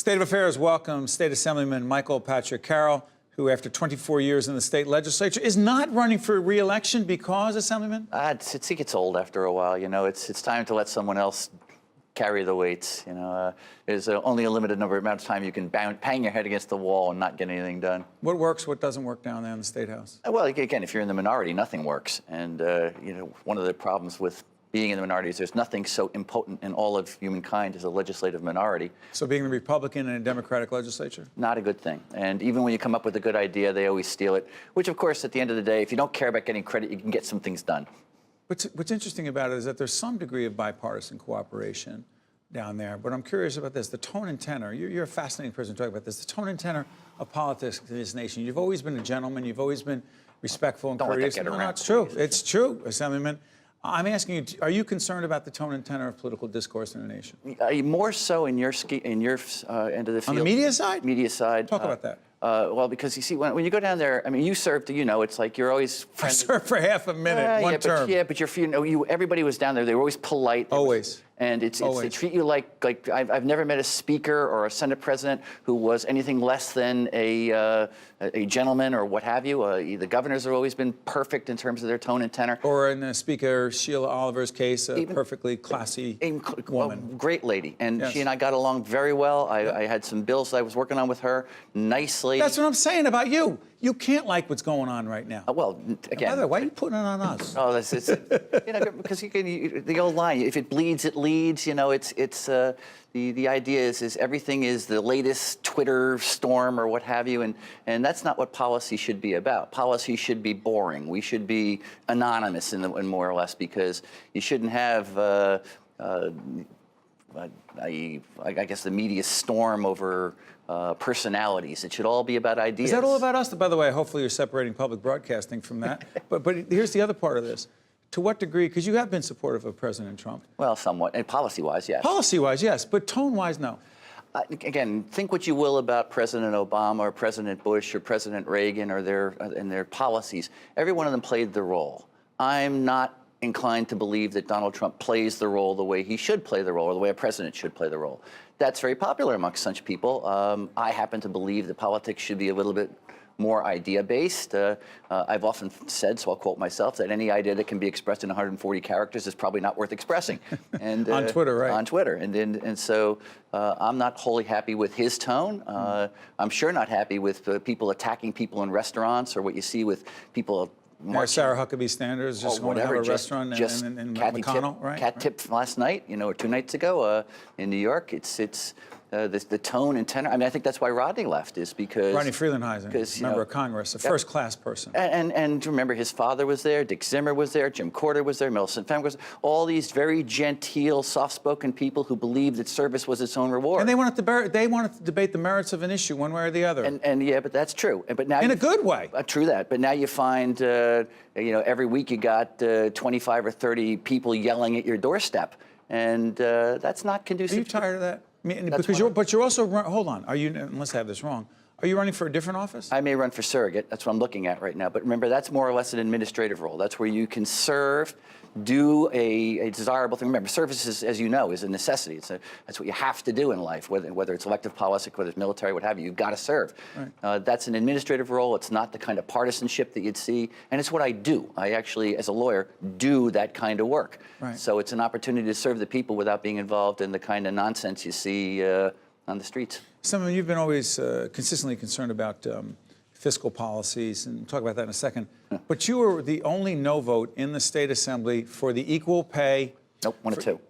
State of Affairs welcomes State Assemblyman Michael Patrick Carroll, who after 24 years in the state legislature is not running for re-election because, Assemblyman? It gets old after a while, you know. It's time to let someone else carry the weights, you know. There's only a limited number amount of time you can bang your head against the wall and not get anything done. What works, what doesn't work down there in the State House? Well, again, if you're in the minority, nothing works. And, you know, one of the problems with being in the minority is there's nothing so impotent in all of humankind as a legislative minority. So being the Republican in a Democratic legislature? Not a good thing. And even when you come up with a good idea, they always steal it, which, of course, at the end of the day, if you don't care about getting credit, you can get some things done. What's interesting about it is that there's some degree of bipartisan cooperation down there, but I'm curious about this. The tone and tenor, you're a fascinating person to talk about this, the tone and tenor of politics in this nation. You've always been a gentleman. You've always been respectful and courteous. Don't let that get around. No, it's true. It's true, Assemblyman. I'm asking you, are you concerned about the tone and tenor of political discourse in the nation? More so in your end of the field. On the media side? Media side. Talk about that. Well, because you see, when you go down there, I mean, you served, you know, it's like you're always I served for half a minute, one term. But everybody was down there. They were always polite. Always. And they treat you like I've never met a speaker or a Senate president who was anything less than a gentleman or what have you. The governors have always been perfect in terms of their tone and tenor. Or in Speaker Sheila Oliver's case, a perfectly classy woman. Great lady. And yes. She and I got along very well. I had some bills I was working on with her. Nice lady. That's what I'm saying about you. You can't like what's going on right now. Well, again. By the way, why are you putting it on us? Oh, it's you know, because the old line, if it bleeds, it leads. You know, the idea is everything is the latest Twitter storm or what have you, and that's not what policy should be about. Policy should be boring. We should be anonymous in more or less, because you shouldn't have I guess the media storm over personalities. It should all be about ideas. Is that all about us? By the way, hopefully you're separating public broadcasting from that. but here's the other part of this. To what degree, because you have been supportive of President Trump. Well, somewhat. And policy-wise, yes. Policy-wise, yes. But tone-wise, no. Again, think what you will about President Obama or President Bush or President Reagan or their policies. Every one of them played the role. I'm not inclined to believe that Donald Trump plays the role the way he should play the role, or the way a president should play the role. That's very popular amongst such people. I happen to believe that politics should be a little bit more idea-based. I've often said, so I'll quote myself, that any idea that can be expressed in 140 characters is probably not worth expressing. And on Twitter, right? On Twitter, and so I'm not wholly happy with his tone. I'm sure not happy with people attacking people in restaurants, or what you see with people. Sarah Huckabee Sanders just going to have a restaurant in McConnell, right? Cat tip last night, you know, or 2 nights ago in New York. It's the tone and tenor. I mean, I think that's why Rodney left, is because Rodney Frelinghuysen, member of Congress, a first-class person. And remember, his father was there, Dick Zimmer was there, Jim Cotter was there, Millicent Fenn was there. All these very genteel, soft-spoken people who believed that service was its own reward. And they wanted to debate the merits of an issue, one way or the other. And yeah, but that's true. But now in a good way. True that. But now you find, you know, every week you got 25 or 30 people yelling at your doorstep, and that's not conducive. Are you tired of that? I mean, but you're also hold on. Are you? Unless I have this wrong, are you running for a different office? I may run for surrogate. That's what I'm looking at right now. But remember, that's more or less an administrative role. That's where you can serve, do a desirable thing. Remember, service is, as you know, is a necessity. That's what you have to do in life, whether it's elective politics, whether it's military, what have you. You've got to serve. Right. That's an administrative role. It's not the kind of partisanship that you'd see. And it's what I do. I actually, as a lawyer, do that kind of work. Right. So it's an opportunity to serve the people without being involved in the kind of nonsense you see on the streets. You've been always consistently concerned about fiscal policies, and we'll talk about that in a second. But you were the only no vote in the State Assembly for the equal pay. Nope, one of two.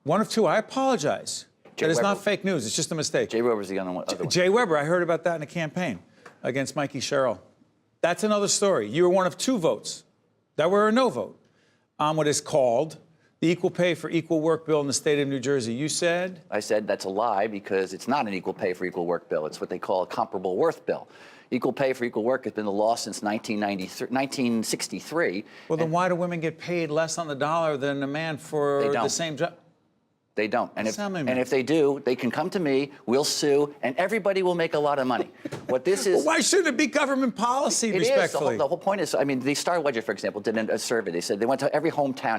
One of two. I apologize. That is not fake news. It's just a mistake. Jay Weber's the other one. Jay Weber, I heard about that in a campaign against Mikey Sherrill. That's another story. You were one of two votes that were a no vote on what is called the Equal Pay for Equal Work bill in the state of New Jersey. You said? I said that's a lie, because it's not an equal pay for equal work bill. It's what they call a comparable worth bill. Equal pay for equal work has been the law since 1963. Well, then why do women get paid less on the dollar than a man for the same job? They don't. And Assemblyman. if they do, they can come to me, we'll sue, and everybody will make a lot of money. What this is... Well, why shouldn't it be government policy, respectfully? The whole point is, I mean, the Star Ledger, for example, did a survey. They said they went to every hometown,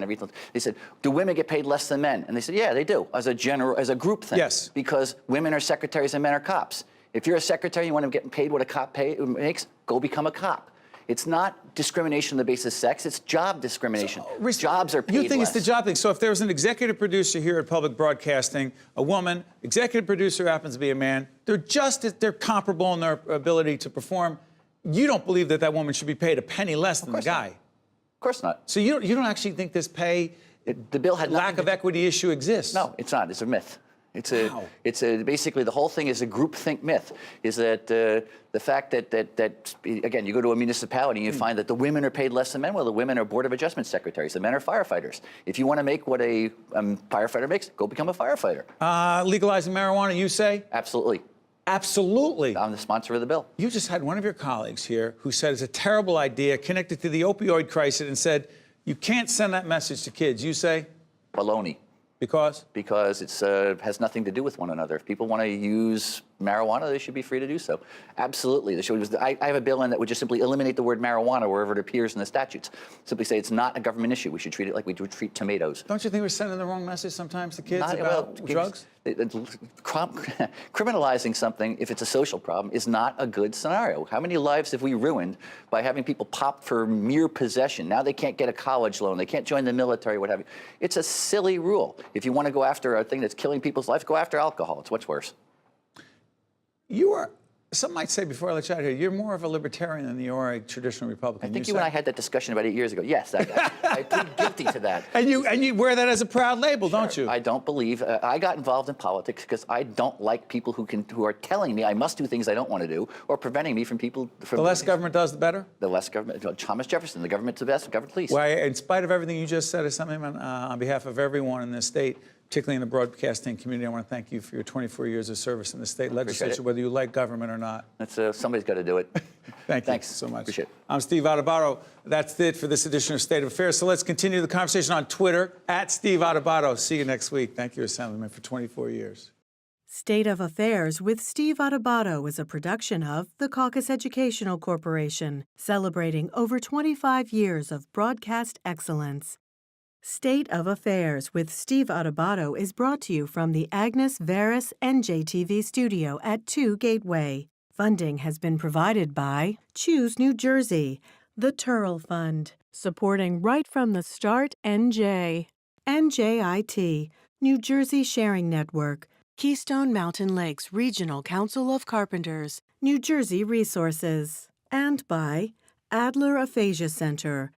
they said, do women get paid less than men? And they said, yeah, they do, as a group thing. Yes. Because women are secretaries and men are cops. If you're a secretary, you want to get paid what a cop makes, go become a cop. It's not discrimination on the basis of sex, it's job discrimination. So, jobs are paid You think less. it's the job thing. So if there was an executive producer here at public broadcasting, a woman, executive producer happens to be a man, they're comparable in their ability to perform. You don't believe that that woman should be paid a penny less than the guy. Of course not. So you don't actually think this pay the bill had lack of equity issue exists? No, it's not. It's a myth. Wow. Basically the whole thing is a groupthink myth. Is that the fact that again, you go to a municipality and you find that the women are paid less than men. Well, the women are Board of Adjustment secretaries. The men are firefighters. If you want to make what a firefighter makes, go become a firefighter. Legalizing marijuana, you say? Absolutely. Absolutely. I'm the sponsor of the bill. You just had one of your colleagues here who said it's a terrible idea connected to the opioid crisis and said, you can't send that message to kids. You say? Baloney. Because? Because it has nothing to do with one another. If people want to use marijuana, they should be free to do so. Absolutely. I have a bill in that would just simply eliminate the word marijuana wherever it appears in the statutes. Simply say it's not a government issue. We should treat it like we would treat tomatoes. Don't you think we're sending the wrong message sometimes to kids about drugs? Criminalizing something, if it's a social problem, is not a good scenario. How many lives have we ruined by having people pop for mere possession? Now they can't get a college loan. They can't join the military, what have you. It's a silly rule. If you want to go after a thing that's killing people's lives, go after alcohol. It's what's worse. You are, some might say before I let you out here, you're more of a libertarian than you are a traditional Republican. I think you and I had that discussion about 8 years ago. Yes, I plead guilty to that. And you wear that as a proud label, don't you? I don't believe, I got involved in politics because I don't like people who are telling me I must do things I don't want to do or preventing me from people. The less government does, the better? The less government. Thomas Jefferson, the government's the best, the government please. Well, in spite of everything you just said, Assemblyman, on behalf of everyone in this state, particularly in the broadcasting community, I want to thank you for your 24 years of service in the state legislature, whether you like government or not. That's, somebody's got to do it. Thanks so much. Appreciate it. I'm Steve Adubato. That's it for this edition of State of Affairs. So let's continue the conversation on Twitter, @SteveAdubato. See you next week. Thank you, Assemblyman, for 24 years. State of Affairs with Steve Adubato is a production of the Caucus Educational Corporation, celebrating over 25 years of broadcast excellence. State of Affairs with Steve Adubato is brought to you from the Agnes Veris NJTV studio at 2 Gateway. Funding has been provided by Choose New Jersey, the Turrell Fund, supporting Right from the Start NJ, NJIT, New Jersey Sharing Network, Keystone Mountain Lakes Regional Council of Carpenters, New Jersey Resources, and by Adler Aphasia Center,